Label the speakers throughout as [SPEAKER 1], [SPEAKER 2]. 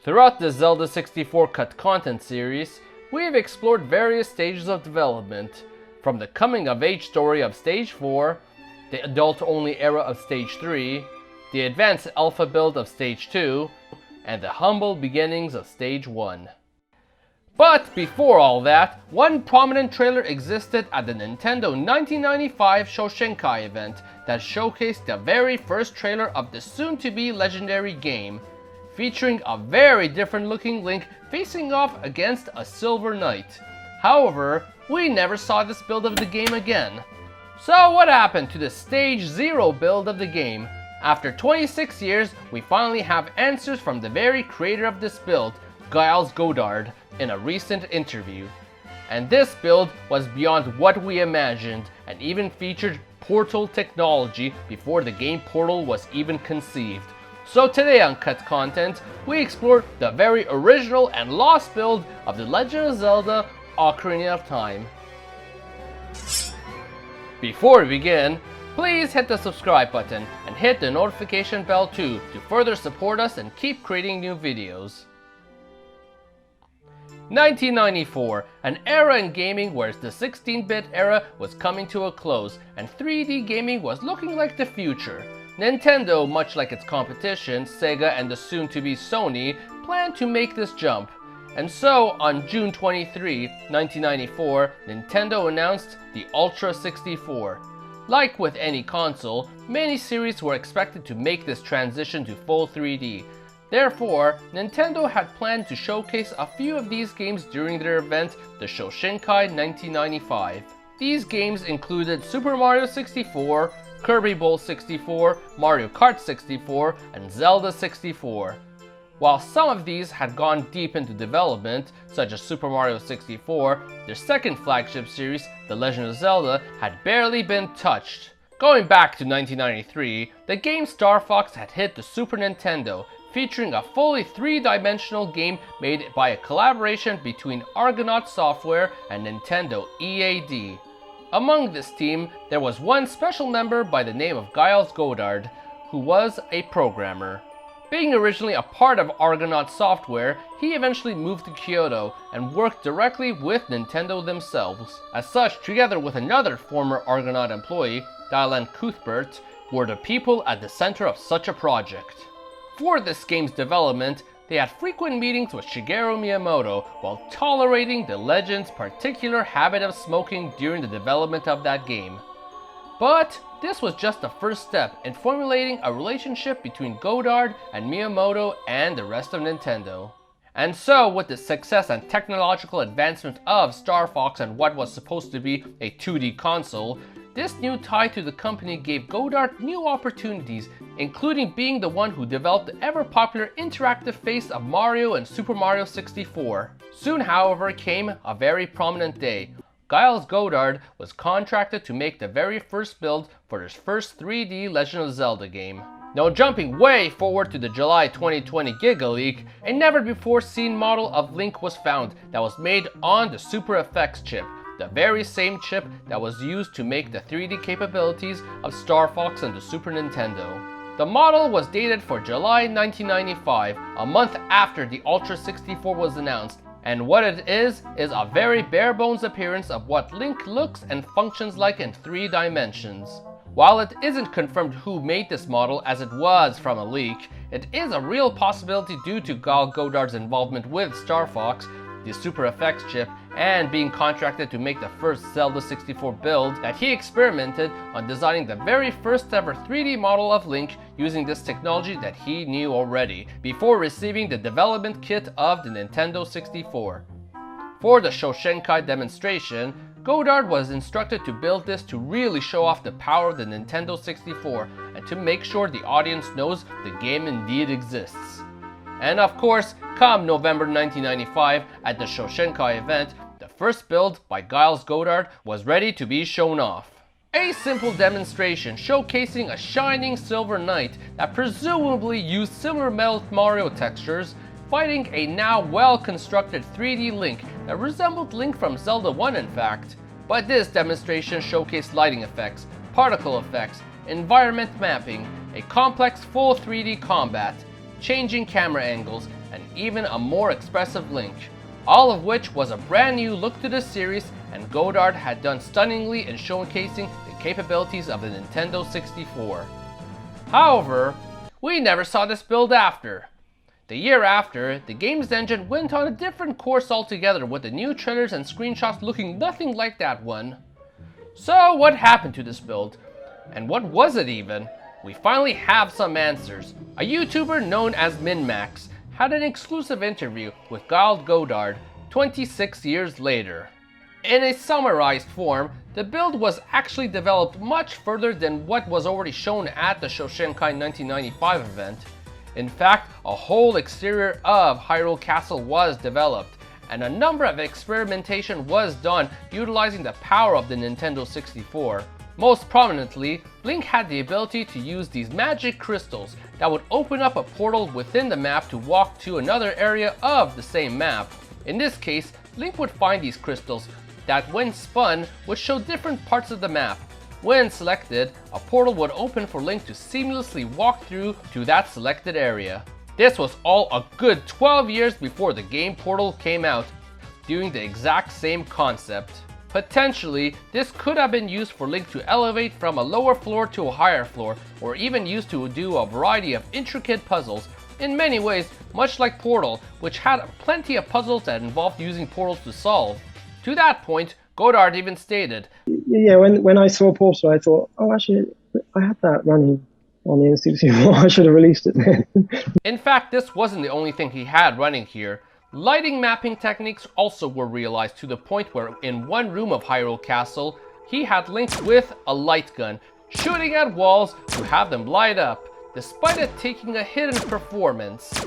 [SPEAKER 1] Throughout the Zelda 64 cut content series, we have explored various stages of development, from the coming-of-age story of Stage 4, the adult-only era of Stage 3, the advanced alpha build of Stage 2, and the humble beginnings of Stage 1. But before all that, one prominent trailer existed at the Nintendo 1995 Shoshinkai Event that showcased the very first trailer of the soon-to-be legendary game, featuring a very different looking Link facing off against a Silver Knight. However, we never saw this build of the game again. So what happened to the Stage 0 build of the game? After 26 years, we finally have answers from the very creator of this build, Giles Goddard, in a recent interview. And this build was beyond what we imagined, and even featured Portal technology before the game Portal was even conceived. So today on Cut Content, we explore the very original and lost build of The Legend of Zelda Ocarina of Time. Before we begin, please hit the subscribe button and hit the notification bell too to further support us and keep creating new videos. 1994, an era in gaming where the 16-bit era was coming to a close and 3D gaming was looking like the future. Nintendo, much like its competition, Sega and the soon-to-be Sony, planned to make this jump. And so, on June 23, 1994, Nintendo announced the Ultra 64. Like with any console, many series were expected to make this transition to full 3D. Therefore, Nintendo had planned to showcase a few of these games during their event, the Shoshinkai 1995. These games included Super Mario 64, Kirby Bowl 64, Mario Kart 64, and Zelda 64. While some of these had gone deep into development, such as Super Mario 64, their second flagship series, The Legend of Zelda, had barely been touched. Going back to 1993, the game Star Fox had hit the Super Nintendo, featuring a fully three-dimensional game made by a collaboration between Argonaut Software and Nintendo EAD. Among this team, there was one special member by the name of Giles Goddard, who was a programmer. Being originally a part of Argonaut Software, he eventually moved to Kyoto and worked directly with Nintendo themselves. As such, together with another former Argonaut employee, Dylan Cuthbert, were the people at the center of such a project. For this game's development, they had frequent meetings with Shigeru Miyamoto while tolerating the legend's particular habit of smoking during the development of that game. But this was just the first step in formulating a relationship between Goddard and Miyamoto and the rest of Nintendo. And so, with the success and technological advancement of Star Fox and what was supposed to be a 2D console, this new tie to the company gave Goddard new opportunities, including being the one who developed the ever-popular interactive face of Mario and Super Mario 64. Soon, however, came a very prominent day. Giles Goddard was contracted to make the very first build for his first 3D Legend of Zelda game. Now jumping way forward to the July 2020 Gigaleak, a never-before-seen model of Link was found that was made on the Super FX chip, the very same chip that was used to make the 3D capabilities of Star Fox and the Super Nintendo. The model was dated for July 1995, a month after the Ultra 64 was announced, and what it is a very bare-bones appearance of what Link looks and functions like in 3 dimensions. While it isn't confirmed who made this model as it was from a leak, it is a real possibility due to Giles Goddard's involvement with Star Fox, the Super FX chip, and being contracted to make the first Zelda 64 build that he experimented on designing the very first ever 3D model of Link using this technology that he knew already, before receiving the development kit of the Nintendo 64. For the Shoshinkai demonstration, Goddard was instructed to build this to really show off the power of the Nintendo 64 and to make sure the audience knows the game indeed exists. And of course, come November 1995 at the Shoshinkai event, the first build by Giles Goddard was ready to be shown off. A simple demonstration showcasing a shining Silver Knight that presumably used similar Metal Mario textures, fighting a now well-constructed 3D Link that resembled Link from Zelda 1 in fact. But this demonstration showcased lighting effects, particle effects, environment mapping, a complex full 3D combat, changing camera angles, and even a more expressive Link. All of which was a brand new look to the series, and Goddard had done stunningly in showcasing the capabilities of the Nintendo 64. However, we never saw this build after. The year after, the game's engine went on a different course altogether, with the new trailers and screenshots looking nothing like that one. So what happened to this build? And what was it even? We finally have some answers. A YouTuber known as MinnMax had an exclusive interview with Giles Goddard 26 years later. In a summarized form, the build was actually developed much further than what was already shown at the Shoshinkai 1995 event. In fact, a whole exterior of Hyrule Castle was developed, and a number of experimentation was done utilizing the power of the Nintendo 64. Most prominently, Link had the ability to use these magic crystals that would open up a portal within the map to walk to another area of the same map. In this case, Link would find these crystals that, when spun, would show different parts of the map. When selected, a portal would open for Link to seamlessly walk through to that selected area. This was all a good 12 years before the game Portal came out, doing the exact same concept. Potentially, this could have been used for Link to elevate from a lower floor to a higher floor, or even used to do a variety of intricate puzzles. In many ways, much like Portal, which had plenty of puzzles that involved using portals to solve. To that point, Goddard even stated,
[SPEAKER 2] "Yeah, when I saw Portal, I thought, oh, actually, I had that running on the N64. I should have released it then."
[SPEAKER 1] In fact, this wasn't the only thing he had running here. Lighting mapping techniques also were realized to the point where in one room of Hyrule Castle, he had Link with a light gun, shooting at walls to have them light up, despite it taking a hidden performance.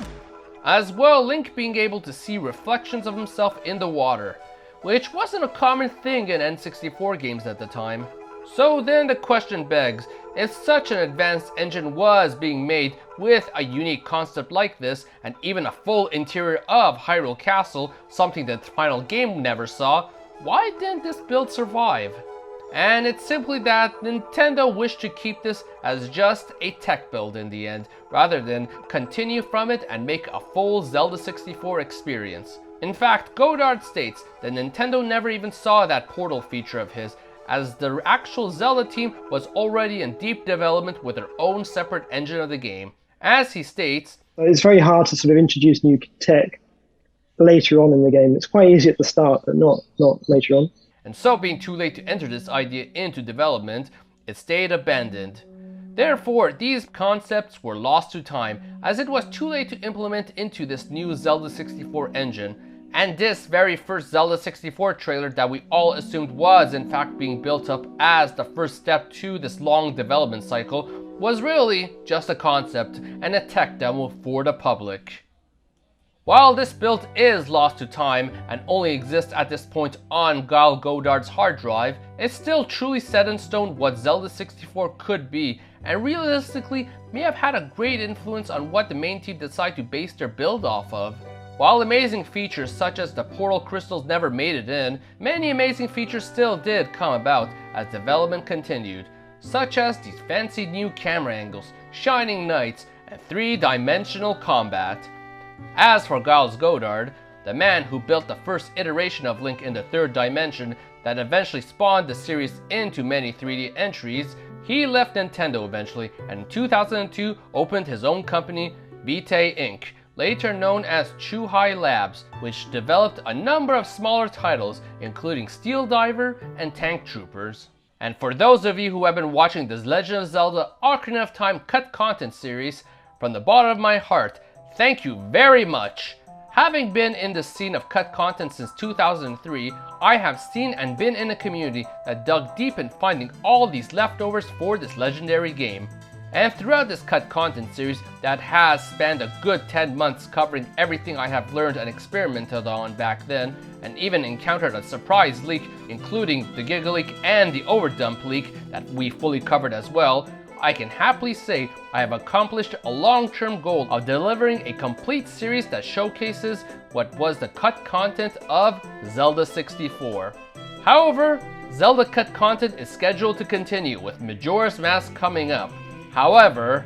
[SPEAKER 1] As well, Link being able to see reflections of himself in the water, which wasn't a common thing in N64 games at the time. So then the question begs, if such an advanced engine was being made with a unique concept like this, and even a full interior of Hyrule Castle, something that the final game never saw, why didn't this build survive? And it's simply that Nintendo wished to keep this as just a tech build in the end, rather than continue from it and make a full Zelda 64 experience. In fact, Goddard states that Nintendo never even saw that Portal feature of his, as the actual Zelda team was already in deep development with their own separate engine of the game. As he states,
[SPEAKER 2] it's very hard to sort of introduce new tech later on in the game. It's quite easy at the start, but not later on.
[SPEAKER 1] And so being too late to enter this idea into development, it stayed abandoned. Therefore, these concepts were lost to time, as it was too late to implement into this new Zelda 64 engine. And this very first Zelda 64 trailer that we all assumed was in fact being built up as the first step to this long development cycle was really just a concept and a tech demo for the public. While this build is lost to time and only exists at this point on Giles Goddard's hard drive, it's still truly set in stone what Zelda 64 could be, and realistically may have had a great influence on what the main team decided to base their build off of. While amazing features such as the portal crystals never made it in, many amazing features still did come about as development continued, such as these fancy new camera angles, shining knights, and three-dimensional combat. As for Giles Goddard, the man who built the first iteration of Link in the third dimension that eventually spawned the series into many 3D entries, he left Nintendo eventually and in 2002 opened his own company, Vitae Inc., later known as Chuhai Labs, which developed a number of smaller titles including Steel Diver and Tank Troopers. And for those of you who have been watching this Legend of Zelda Ocarina of Time cut content series, from the bottom of my heart, thank you very much. Having been in the scene of cut content since 2003, I have seen and been in a community that dug deep in finding all these leftovers for this legendary game. And throughout this cut content series that has spanned a good 10 months covering everything I have learned and experimented on back then, and even encountered a surprise leak including the Gigaleak and the Overdump leak that we fully covered as well, I can happily say I have accomplished a long-term goal of delivering a complete series that showcases what was the cut content of Zelda 64. However, Zelda cut content is scheduled to continue with Majora's Mask coming up. However,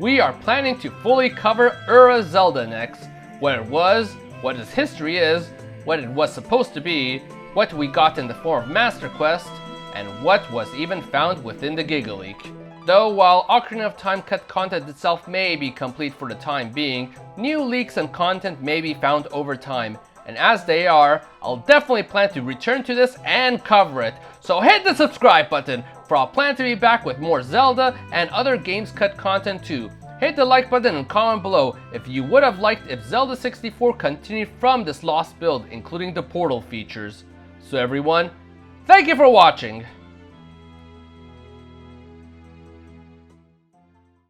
[SPEAKER 1] we are planning to fully cover Era Zelda next. What it was, what its history is, what it was supposed to be, what we got in the form of Master Quest, and what was even found within the Gigaleak. Though while Ocarina of Time cut content itself may be complete for the time being, new leaks and content may be found over time. And as they are, I'll definitely plan to return to this and cover it. So hit the subscribe button, for I'll plan to be back with more Zelda and other games cut content too. Hit the like button and comment below if you would have liked if Zelda 64 continued from this lost build, including the portal features. So everyone, thank you for watching!